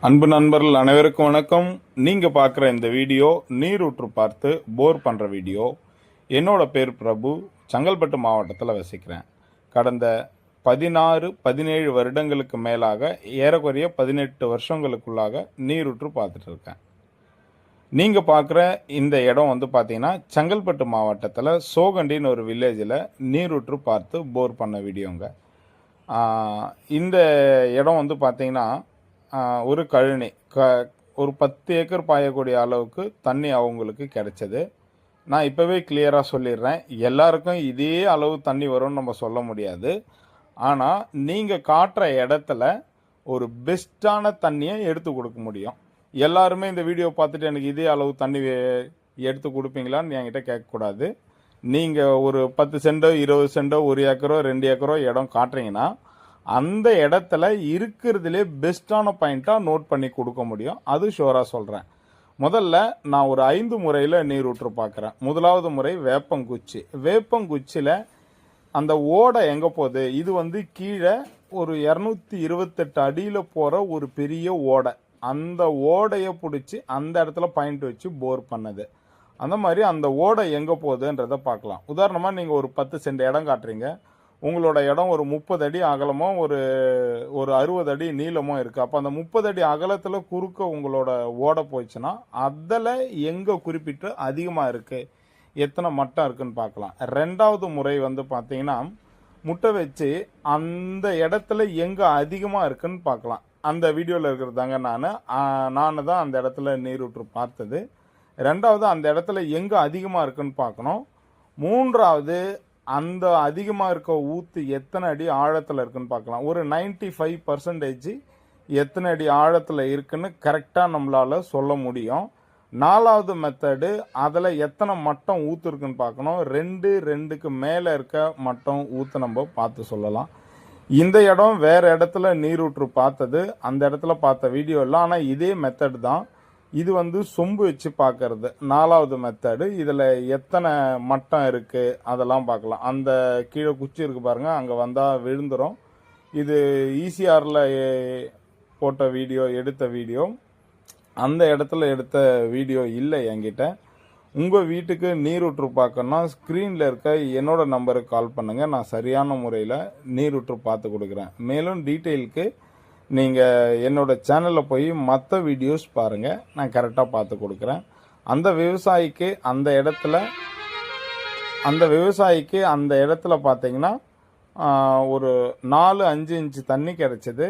அன்பு நண்பர்கள் அனைவருக்கும் வணக்கம். நீங்கள் பார்க்குற இந்த வீடியோ நீரூற்று பார்த்து போர் பண்ணுற வீடியோ. என்னோட பேர் பிரபு. செங்கல்பட்டு மாவட்டத்தில் வசிக்கிறேன். கடந்த 16-17 வருடங்களுக்கு மேலாக ஏறக்குறைய 18 வருஷங்களுக்குள்ளாக நீரூற்று பார்த்துட்டு இருக்கேன். நீங்கள் பார்க்குற இந்த இடம் பார்த்தீங்கன்னா செங்கல்பட்டு மாவட்டத்தில் சோகண்டின்னு ஒரு வில்லேஜில் நீரூற்று பார்த்து போர் பண்ண வீடியோங்க. இந்த இடம் பார்த்தீங்கன்னா ஒரு கழனி ஒரு 10 ஏக்கர் பாயக்கூடிய அளவுக்கு தண்ணி அவங்களுக்கு கிடைச்சது. நான் இப்போவே கிளியராக சொல்லிடுறேன், எல்லாருக்கும் இதே அளவு தண்ணி வரும்னு நம்ம சொல்ல முடியாது. ஆனால் நீங்கள் காட்டுற இடத்துல ஒரு பெஸ்ட்டான தண்ணியை எடுத்து கொடுக்க முடியும். எல்லாருமே இந்த வீடியோ பார்த்துட்டு எனக்கு இதே அளவு தண்ணி எடுத்து கொடுப்பீங்களான்னு என்கிட்ட கேட்கக்கூடாது. நீங்கள் ஒரு 10 சென்டோ 20 சென்டோ 1 ஏக்கரோ 2 ஏக்கரோ இடம் காட்டுறீங்கன்னா அந்த இடத்துல இருக்கிறதுலே பெஸ்ட்டான பாயிண்ட்டாக நோட் பண்ணி கொடுக்க முடியும். அது ஷோராக சொல்கிறேன். முதல்ல நான் ஒரு 5 முறையில் நீரூற்று பார்க்குறேன். முதலாவது முறை வேப்பங்குச்சி. வேப்பங்குச்சியில் அந்த ஓடை எங்கே போகுது? இது கீழே ஒரு 228 அடியில் போகிற ஒரு பெரிய ஓடை. அந்த ஓடையை பிடிச்சி அந்த இடத்துல பாயிண்ட் வச்சு போர் பண்ணது. அந்த மாதிரி அந்த ஓடை எங்கே போகுதுன்றதை பார்க்கலாம். உதாரணமாக நீங்கள் ஒரு 10 சென்ட் இடம் காட்டுறீங்க. உங்களோட இடம் ஒரு 30 அடி அகலமோ ஒரு 60 அடி நீளமோ இருக்குது. அப்போ அந்த 30 அடி அகலத்தில் குறுக்க உங்களோட ஓடை போயிடுச்சுன்னா அதில் எங்கே குறிப்பிட்டு அதிகமாக இருக்குது, எத்தனை மட்டம் இருக்குன்னு பார்க்கலாம். ரெண்டாவது முறை பார்த்தீங்கன்னா முட்டை வச்சு அந்த இடத்துல எங்கே அதிகமாக இருக்குன்னு பார்க்கலாம். அந்த வீடியோவில் இருக்கிறதாங்க நான் தான் அந்த இடத்துல நீரூற்று பார்த்தது. ரெண்டாவது அந்த இடத்துல எங்கே அதிகமாக இருக்குன்னு பார்க்கணும். மூன்றாவது அந்த அதிகமாக இருக்க ஊற்று எத்தனை அடி ஆழத்தில் இருக்குன்னு பார்க்கலாம். ஒரு 95% எத்தனை அடி ஆழத்தில் இருக்குன்னு கரெக்டாக நம்மளால் சொல்ல முடியும். நாலாவது மெத்தடு, அதில் எத்தனை மட்டம் ஊற்று இருக்குன்னு பார்க்கணும். 2க்கு மேலே இருக்க மட்டம் ஊற்று நம்ம பார்த்து சொல்லலாம். இந்த இடம் வேறு இடத்துல நீரூற்று பார்த்தது, அந்த இடத்துல பார்த்த வீடியோ இல்லை. ஆனால் இதே மெத்தடு தான். இது சொம்பு வச்சு பார்க்கறது நாலாவது மெத்தடு. இதில் எத்தனை மட்டம் இருக்குது அதெல்லாம் பார்க்கலாம். அந்த கீழே குச்சி இருக்குது பாருங்கள், அங்கே வந்தால் விழுந்துடும். இது ஈசிஆரில் போட்ட வீடியோ, எடுத்த வீடியோ. அந்த இடத்துல எடுத்த வீடியோ இல்லை என்கிட்ட. உங்கள் வீட்டுக்கு நீரூற்று பார்க்கணுன்னா ஸ்க்ரீனில் இருக்க என்னோட நம்பருக்கு கால் பண்ணுங்கள். நான் சரியான முறையில் நீரூற்று பார்த்து கொடுக்குறேன். மேலும் டீட்டெயிலுக்கு நீங்கள் என்னோட சேனலில் போய் மற்ற வீடியோஸ் பாருங்கள், நான் கரெக்டாக பார்த்து கொடுக்குறேன். அந்த விவசாயிக்கு அந்த இடத்துல பார்த்தீங்கன்னா ஒரு 4-5 இன்ச்சு தண்ணி கிடச்சிது.